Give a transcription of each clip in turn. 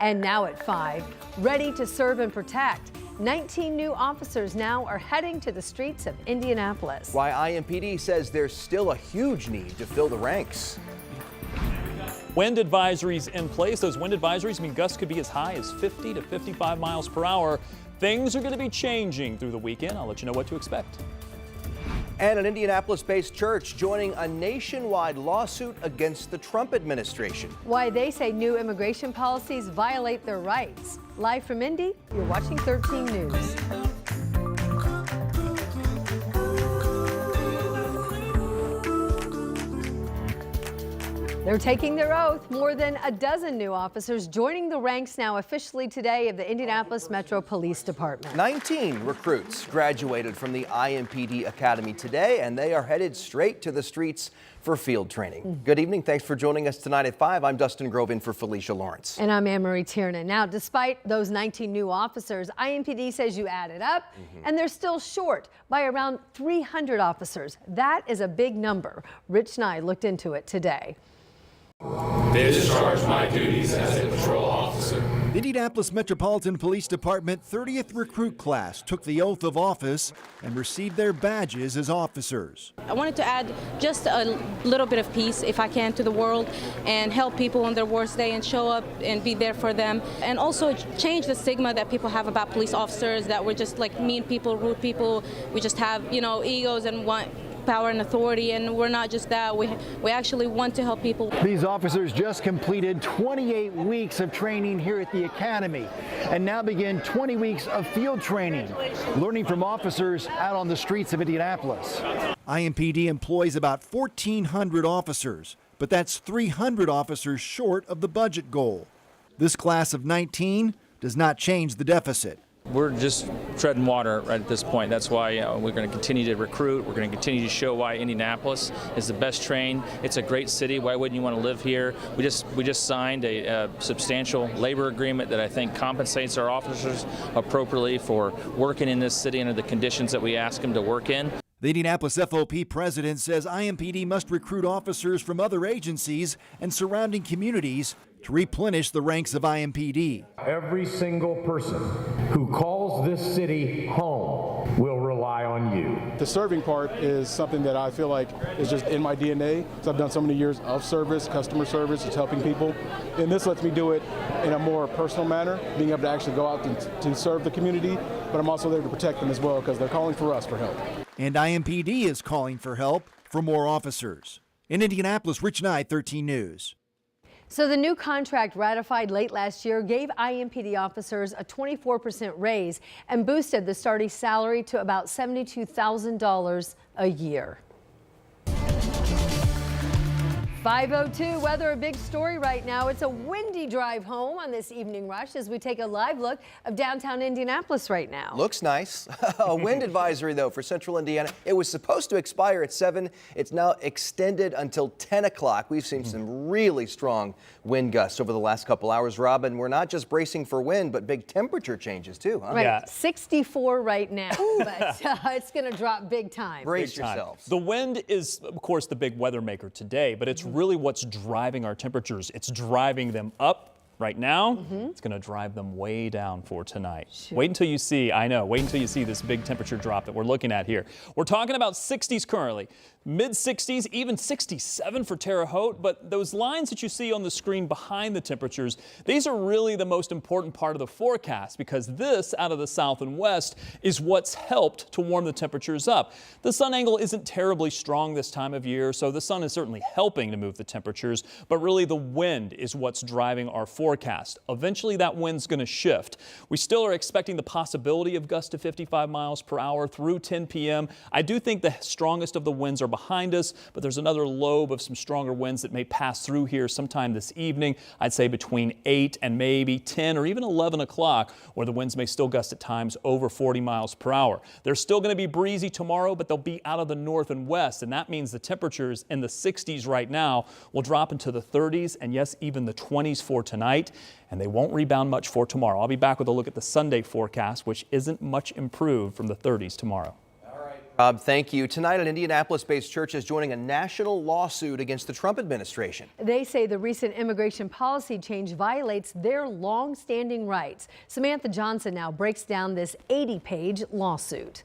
And now at 5, ready to serve and protect. 19 new officers now are heading to the streets of Indianapolis. Why IMPD says there's still a huge need to fill the ranks. Wind advisories in place. Those wind advisories mean gusts could be as high as 50 to 55 miles per hour. Things are going to be changing through the weekend. I'll let you know what to expect. And an Indianapolis-based church joining a nationwide lawsuit against the Trump administration. Why they say new immigration policies violate their rights. Live from Indy, you're watching 13 News. They're taking their oath. More than a dozen new officers joining the ranks now officially today of the Indianapolis Metro Police Department. 19 recruits graduated from the IMPD Academy today, and they are headed straight to the streets for field training. Good evening. Thanks for joining us tonight at 5. I'm Dustin Grove in for Felicia Lawrence. And I'm Anne-Marie Tiernan. Now, despite those 19 new officers, IMPD says you add it up, and they're still short by around 300 officers. That is a big number. Rich Nye looked into it today. They discharged my duties as a patrol officer. The Indianapolis Metropolitan Police Department 30th recruit class took the oath of office and received their badges as officers. I wanted to add just a little bit of peace, if I can, to the world and help people on their worst day and show up and be there for them. And also change the stigma that people have about police officers, that we're just like mean people, rude people. We just have, egos and want power and authority, and we're not just that. We actually want to help people. These officers just completed 28 weeks of training here at the Academy and now begin 20 weeks of field training, learning from officers out on the streets of Indianapolis. IMPD employs about 1,400 officers, but that's 300 officers short of the budget goal. This class of 19 does not change the deficit. We're just treading water right at this point. That's why we're going to continue to recruit. We're going to continue to show why Indianapolis is the best trained. It's a great city. Why wouldn't you want to live here? We just signed a substantial labor agreement that I think compensates our officers appropriately for working in this city under the conditions that we ask them to work in. The Indianapolis FOP president says IMPD must recruit officers from other agencies and surrounding communities to replenish the ranks of IMPD. Every single person who calls this city home will rely on you. The serving part is something that I feel like is just in my DNA. So I've done so many years of service, customer service, just helping people. And this lets me do it in a more personal manner, being able to actually go out to serve the community, but I'm also there to protect them as well because they're calling for us for help. And IMPD is calling for help for more officers. In Indianapolis, Rich Nye, 13 News. So the new contract ratified late last year gave IMPD officers a 24% raise and boosted the starting salary to about $72,000 a year. 5:02 weather, a big story right now. It's a windy drive home on this evening rush as we take a live look of downtown Indianapolis right now. Looks nice. A wind advisory, though, for central Indiana. It was supposed to expire at 7. It's now extended until 10 o'clock. We've seen some really strong wind gusts over the last couple hours, Robin. We're not just bracing for wind, but big temperature changes, too. Huh? Right, Yeah. 64 right now, but it's going to drop big time. Brace yourselves. The wind is, of course, the big weather maker today, but it's really what's driving our temperatures. It's driving them up right now. It's going to drive them way down for tonight. Wait until you see, wait until you see this big temperature drop that we're looking at here. We're talking about 60s currently, mid 60s, even 67 for Terre Haute. But those lines that you see on the screen behind the temperatures, these are really the most important part of the forecast because this out of the south and west is what's helped to warm the temperatures up. The sun angle isn't terribly strong this time of year, so the sun is certainly helping to move the temperatures, but really the wind is what's driving our forecast. Eventually that wind's going to shift. We still are expecting the possibility of gusts to 55 miles per hour through 10 p.m. I do think the strongest of the winds are behind us, but there's another lobe of some stronger winds that may pass through here sometime this evening. I'd say between 8 and maybe 10 or even 11 o'clock, where the winds may still gust at times over 40 miles per hour. They're still going to be breezy tomorrow, but they'll be out of the north and west, and that means the temperatures in the 60s right now will drop into the 30s and yes, even the 20s for tonight, and they won't rebound much for tomorrow. I'll be back with a look at the Sunday forecast, which isn't much improved from the 30s tomorrow. All right. Rob, thank you. Tonight, an Indianapolis-based church is joining a national lawsuit against the Trump administration. They say the recent immigration policy change violates their long-standing rights. Samantha Johnson now breaks down this 80-page lawsuit.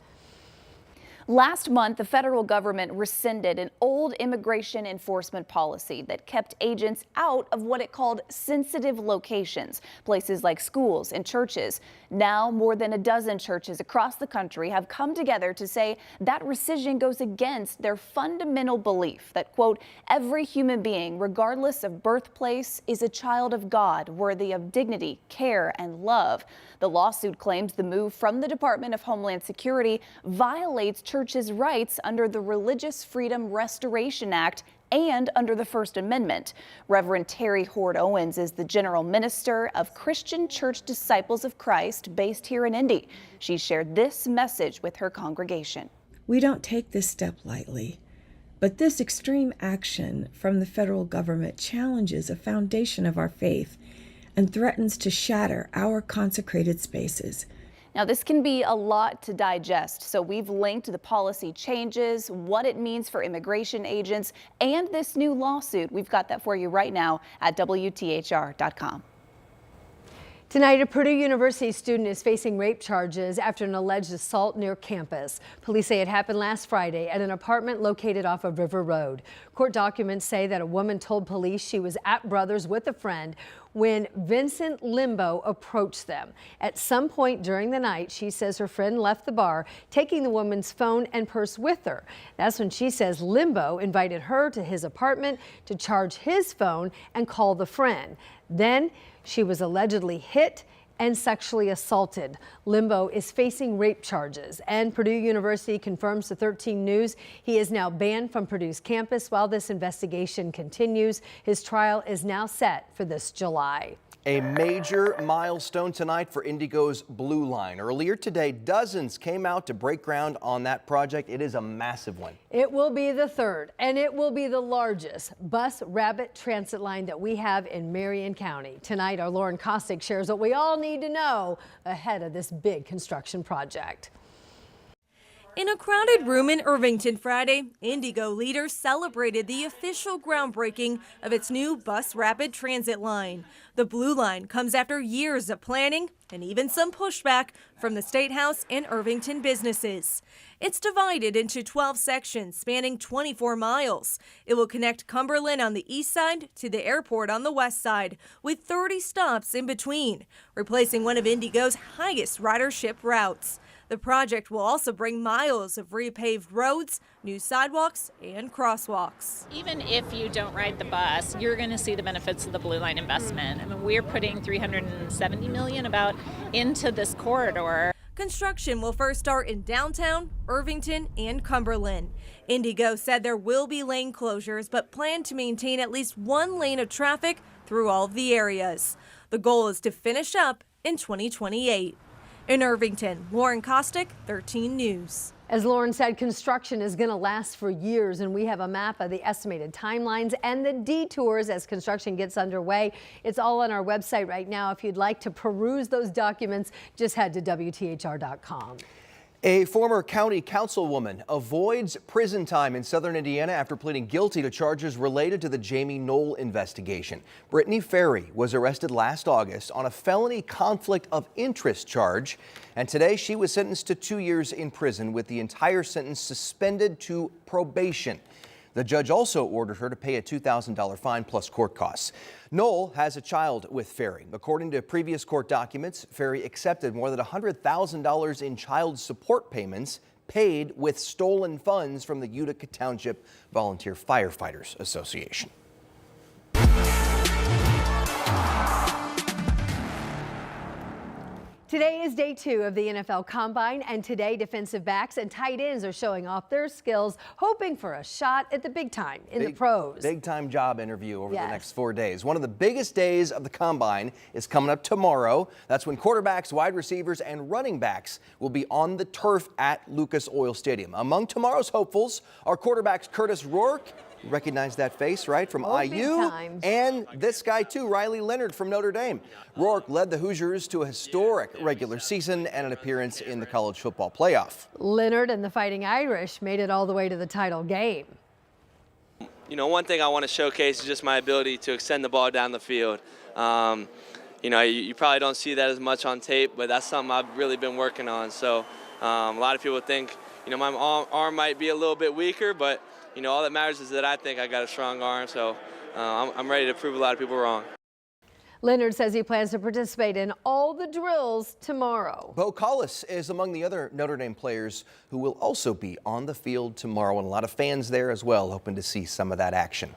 Last month, the federal government rescinded an old immigration enforcement policy that kept agents out of what it called sensitive locations, places like schools and churches. Now, more than a dozen churches across the country have come together to say that rescission goes against their fundamental belief that, quote, every human being, regardless of birthplace, is a child of God, worthy of dignity, care, and love. The lawsuit claims the move from the Department of Homeland Security violates churches' rights under the Religious Freedom Restoration Act and under the First Amendment. Reverend Terry Hord Owens is the general minister of Christian Church Disciples of Christ based here in Indy. She shared this message with her congregation. We don't take this step lightly, but this extreme action from the federal government challenges a foundation of our faith and threatens to shatter our consecrated spaces. Now, this can be a lot to digest, so we've linked the policy changes, what it means for immigration agents, and this new lawsuit. We've got that for you right now at WTHR.com. Tonight, a Purdue University student is facing rape charges after an alleged assault near campus. Police say it happened last Friday at an apartment located off of River Road. Court documents say that a woman told police she was at Brothers with a friend when Vincent Limbo approached them. At some point during the night, she says her friend left the bar, taking the woman's phone and purse with her. That's when she says Limbo invited her to his apartment to charge his phone and call the friend. Then she was allegedly hit and sexually assaulted. Limbo is facing rape charges, and Purdue University confirms to 13 News he is now banned from Purdue's campus while this investigation continues. His trial is now set for this July. A major milestone tonight for Indigo's Blue Line. Earlier today, dozens came out to break ground on that project. It is a massive one. It will be the third, and it will be the largest bus rapid transit line that we have in Marion County. Tonight, our Lauren Kostick shares what we all need to know ahead of this big construction project. In a crowded room in Irvington Friday, Indigo leaders celebrated the official groundbreaking of its new bus rapid transit line. The Blue Line comes after years of planning and even some pushback from the State House and Irvington businesses. It's divided into 12 sections spanning 24 miles. It will connect Cumberland on the east side to the airport on the west side, with 30 stops in between, replacing one of Indigo's highest ridership routes. The project will also bring miles of repaved roads, new sidewalks, and crosswalks. Even if you don't ride the bus, you're going to see the benefits of the Blue Line investment. I mean, we're putting $370 million about into this corridor. Construction will first start in downtown, Irvington, and Cumberland. Indigo said there will be lane closures, but plan to maintain at least one lane of traffic through all of the areas. The goal is to finish up in 2028. In Irvington, Lauren Kostick, 13 News. As Lauren said, construction is going to last for years, and we have a map of the estimated timelines and the detours as construction gets underway. It's all on our website right now. If you'd like to peruse those documents, just head to WTHR.com. A former county councilwoman avoids prison time in southern Indiana after pleading guilty to charges related to the Jamie Knoll investigation. Brittany Ferry was arrested last August on a felony conflict of interest charge, and today she was sentenced to 2 years in prison with the entire sentence suspended to probation. The judge also ordered her to pay a $2,000 fine plus court costs. Knoll has a child with Ferry. According to previous court documents, Ferry accepted more than $100,000 in child support payments paid with stolen funds from the Utica Township Volunteer Firefighters Association. Today is day 2 of the NFL Combine, and today defensive backs and tight ends are showing off their skills, hoping for a shot at the big time in the pros. Big time job interview over the next 4 days. One of the biggest days of the Combine is coming up tomorrow. That's when quarterbacks, wide receivers, and running backs will be on the turf at Lucas Oil Stadium. Among tomorrow's hopefuls are quarterbacks Curtis Rourke Recognize that face, right? From Oh, big IU. time. And this guy, too, Riley Leonard from Notre Dame. Rourke led the Hoosiers to a historic regular season and an appearance in the college football playoff. Leonard and the Fighting Irish made it all the way to the title game. You know, one thing I want to showcase is just my ability to extend the ball down the field. You know, you probably don't see that as much on tape, but that's something I've really been working on. So a lot of people think, you know, my arm might be a little bit weaker, but, you know, all that matters is that I think I got a strong arm. So I'm ready to prove a lot of people wrong. Leonard says he plans to participate in all the drills tomorrow. Bo Collis is among the other Notre Dame players who will also be on the field tomorrow, and a lot of fans there as well, hoping to see some of that action.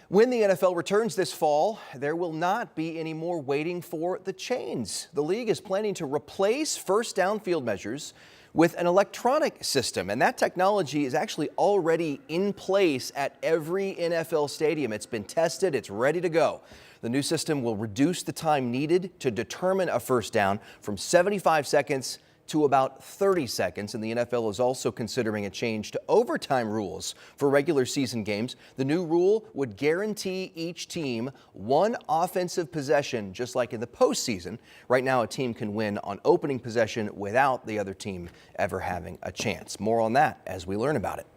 When the NFL returns this fall, there will not be any more waiting for the chains. The league is planning to replace first down field measures with an electronic system, and that technology is actually already in place at every NFL stadium. It's been tested, it's ready to go. The new system will reduce the time needed to determine a first down from 75 seconds to about 30 seconds, and the NFL is also considering a change to overtime rules for regular season games. The new rule would guarantee each team one offensive possession, just like in the postseason. Right now, a team can win on opening possession without the other team ever having a chance. More on that as we learn about it.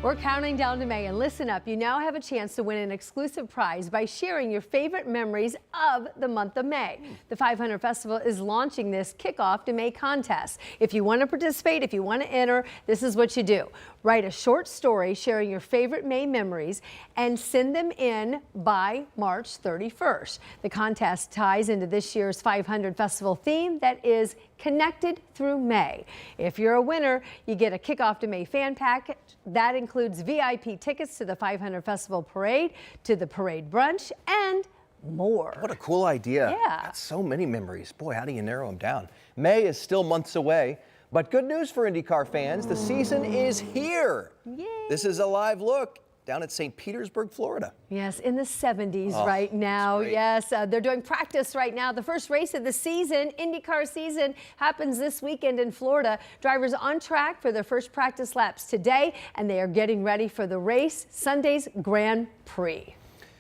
We're counting down to May, and listen up. You now have a chance to win an exclusive prize by sharing your favorite memories of the month of May. The 500 Festival is launching this Kickoff to May contest. If you want to participate, if you want to enter, this is what you do. Write a short story sharing your favorite May memories and send them in by March 31st. The contest ties into this year's 500 Festival theme that is connected through May. If you're a winner, you get a Kickoff to May fan package. That includes VIP tickets to the 500 Festival Parade, to the parade brunch, and more. What a cool idea. Yeah. That's so many memories. Boy, how do you narrow them down? May is still months away, but good news for IndyCar fans. The season is here. Yay. This is a live look down at St. Petersburg, Florida. Yes, in the 70s Oh, right now. great. Yes, they're doing practice right now. The first race of the season, IndyCar season, happens this weekend in Florida. Drivers on track for their first practice laps today, and they are getting ready for the race, Sunday's Grand Prix.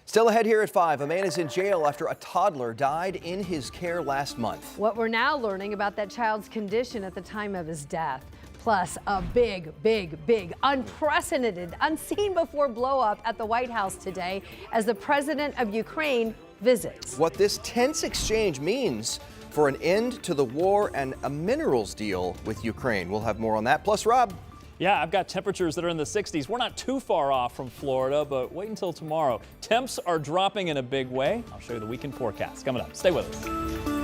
Still ahead here at 5, a man is in jail after a toddler died in his care last month. What we're now learning about that child's condition at the time of his death. Plus, a big, unprecedented, unseen before blow up at the White House today as the president of Ukraine visits. What this tense exchange means for an end to the war and a minerals deal with Ukraine. We'll have more on that. Plus, Rob. Yeah, I've got temperatures that are in the 60s. We're not too far off from Florida, but wait until tomorrow. Temps are dropping in a big way. I'll show you the weekend forecast coming up. Stay with us.